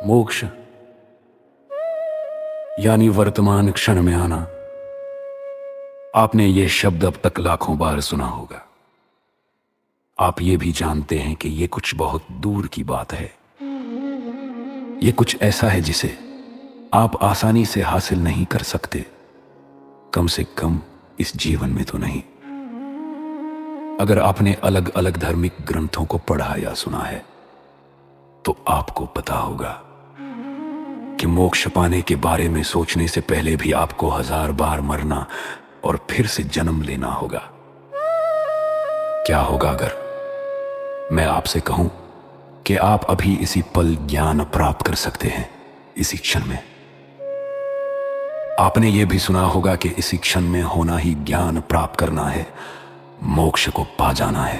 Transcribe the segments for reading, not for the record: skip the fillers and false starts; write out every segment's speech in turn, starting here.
मोक्ष यानी वर्तमान क्षण में आना। आपने ये शब्द अब तक लाखों बार सुना होगा। आप ये भी जानते हैं कि ये कुछ बहुत दूर की बात है। ये कुछ ऐसा है जिसे आप आसानी से हासिल नहीं कर सकते, कम से कम इस जीवन में तो नहीं। अगर आपने अलग अलग धार्मिक ग्रंथों को पढ़ा या सुना है तो आपको पता होगा कि मोक्ष पाने के बारे में सोचने से पहले भी आपको 1000 बार मरना और फिर से जन्म लेना होगा। क्या होगा अगर मैं आपसे कहूं कि आप अभी इसी पल ज्ञान प्राप्त कर सकते हैं, इसी क्षण में। आपने यह भी सुना होगा कि इसी क्षण में होना ही ज्ञान प्राप्त करना है, मोक्ष को पा जाना है।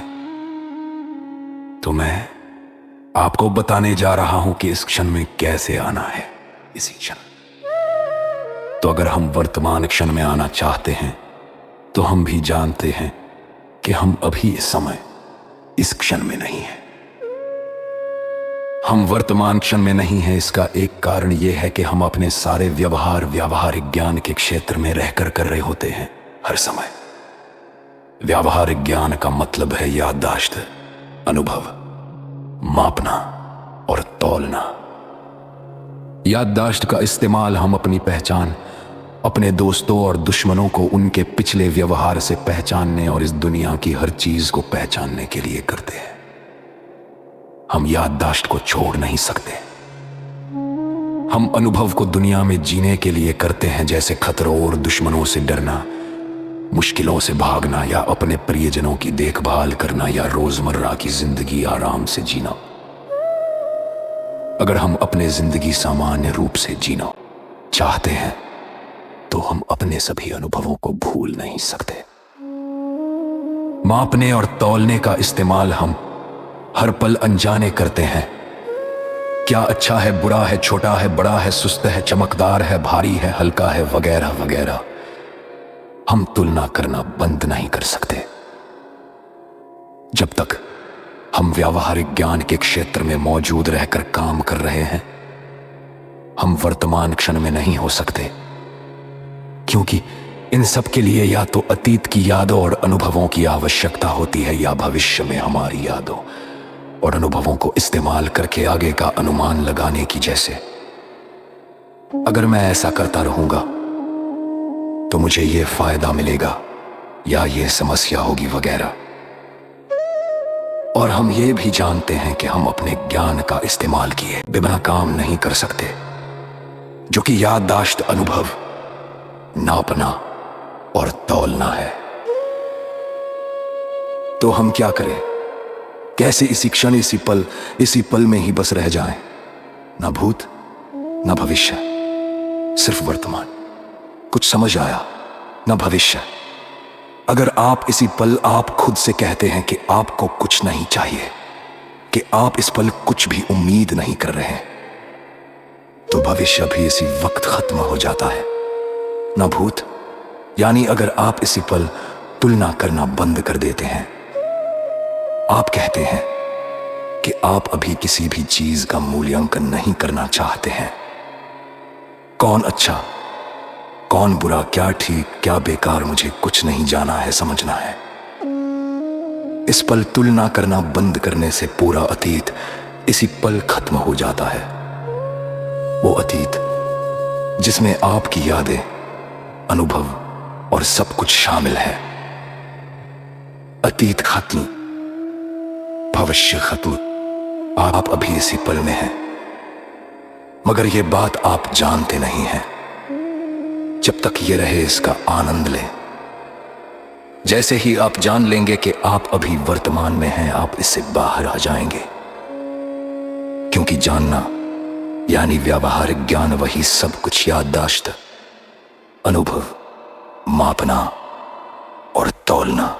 तो मैं आपको बताने जा रहा हूं कि इस क्षण में कैसे आना है, इसी क्षण। तो अगर हम वर्तमान क्षण में आना चाहते हैं तो हम भी जानते हैं कि हम अभी इस समय इस क्षण में नहीं हैं। हम वर्तमान क्षण में नहीं हैं, इसका एक कारण यह है कि हम अपने सारे व्यवहार व्यावहारिक ज्ञान के क्षेत्र में रहकर कर रहे होते हैं हर समय। व्यावहारिक ज्ञान का मतलब है याददाश्त, अनुभव, मापना और तौलना। याददाश्त का इस्तेमाल हम अपनी पहचान, अपने दोस्तों और दुश्मनों को उनके पिछले व्यवहार से पहचानने और इस दुनिया की हर चीज को पहचानने के लिए करते हैं। हम याददाश्त को छोड़ नहीं सकते। हम अनुभव को दुनिया में जीने के लिए करते हैं, जैसे खतरों और दुश्मनों से डरना, मुश्किलों से भागना या अपने प्रियजनों की देखभाल करना या रोजमर्रा की जिंदगी आराम से जीना। अगर हम अपने जिंदगी सामान्य रूप से जीना चाहते हैं तो हम अपने सभी अनुभवों को भूल नहीं सकते। मापने और तौलने का इस्तेमाल हम हर पल अनजाने करते हैं। क्या अच्छा है, बुरा है, छोटा है, बड़ा है, सुस्त है, चमकदार है, भारी है, हल्का है, वगैरह वगैरह। हम तुलना करना बंद नहीं कर सकते। जब तक हम व्यावहारिक ज्ञान के क्षेत्र में मौजूद रहकर काम कर रहे हैं, हम वर्तमान क्षण में नहीं हो सकते, क्योंकि इन सब के लिए या तो अतीत की यादों और अनुभवों की आवश्यकता होती है या भविष्य में हमारी यादों और अनुभवों को इस्तेमाल करके आगे का अनुमान लगाने की। जैसे अगर मैं ऐसा करता रहूंगा तो मुझे यह फायदा मिलेगा या यह समस्या होगी वगैरह। और हम ये भी जानते हैं कि हम अपने ज्ञान का इस्तेमाल किए बिना काम नहीं कर सकते, जो कि याददाश्त, अनुभव, नापना और तौलना है। तो हम क्या करें? कैसे इसी क्षण, इसी पल में ही बस रह जाएं? ना भूत ना भविष्य, सिर्फ वर्तमान। कुछ समझ आया? ना भविष्य। अगर आप इसी पल आप खुद से कहते हैं कि आपको कुछ नहीं चाहिए, कि आप इस पल कुछ भी उम्मीद नहीं कर रहे हैं, तो भविष्य भी इसी वक्त खत्म हो जाता है। ना भूत, यानी अगर आप इसी पल तुलना करना बंद कर देते हैं, आप कहते हैं कि आप अभी किसी भी चीज का मूल्यांकन नहीं करना चाहते हैं। कौन अच्छा, कौन बुरा, क्या ठीक, क्या बेकार, मुझे कुछ नहीं जाना है, समझना है। इस पल तुलना करना बंद करने से पूरा अतीत इसी पल खत्म हो जाता है। वो अतीत जिसमें आपकी यादें, अनुभव और सब कुछ शामिल है। अतीत खत्म, भविष्य खत्म, आप अभी इसी पल में हैं। मगर ये बात आप जानते नहीं हैं। जब तक ये रहे इसका आनंद लें। जैसे ही आप जान लेंगे कि आप अभी वर्तमान में हैं, आप इससे बाहर आ जाएंगे। क्योंकि जानना यानी व्यावहारिक ज्ञान वही सब कुछ याददाश्त, अनुभव, मापना और तौलना।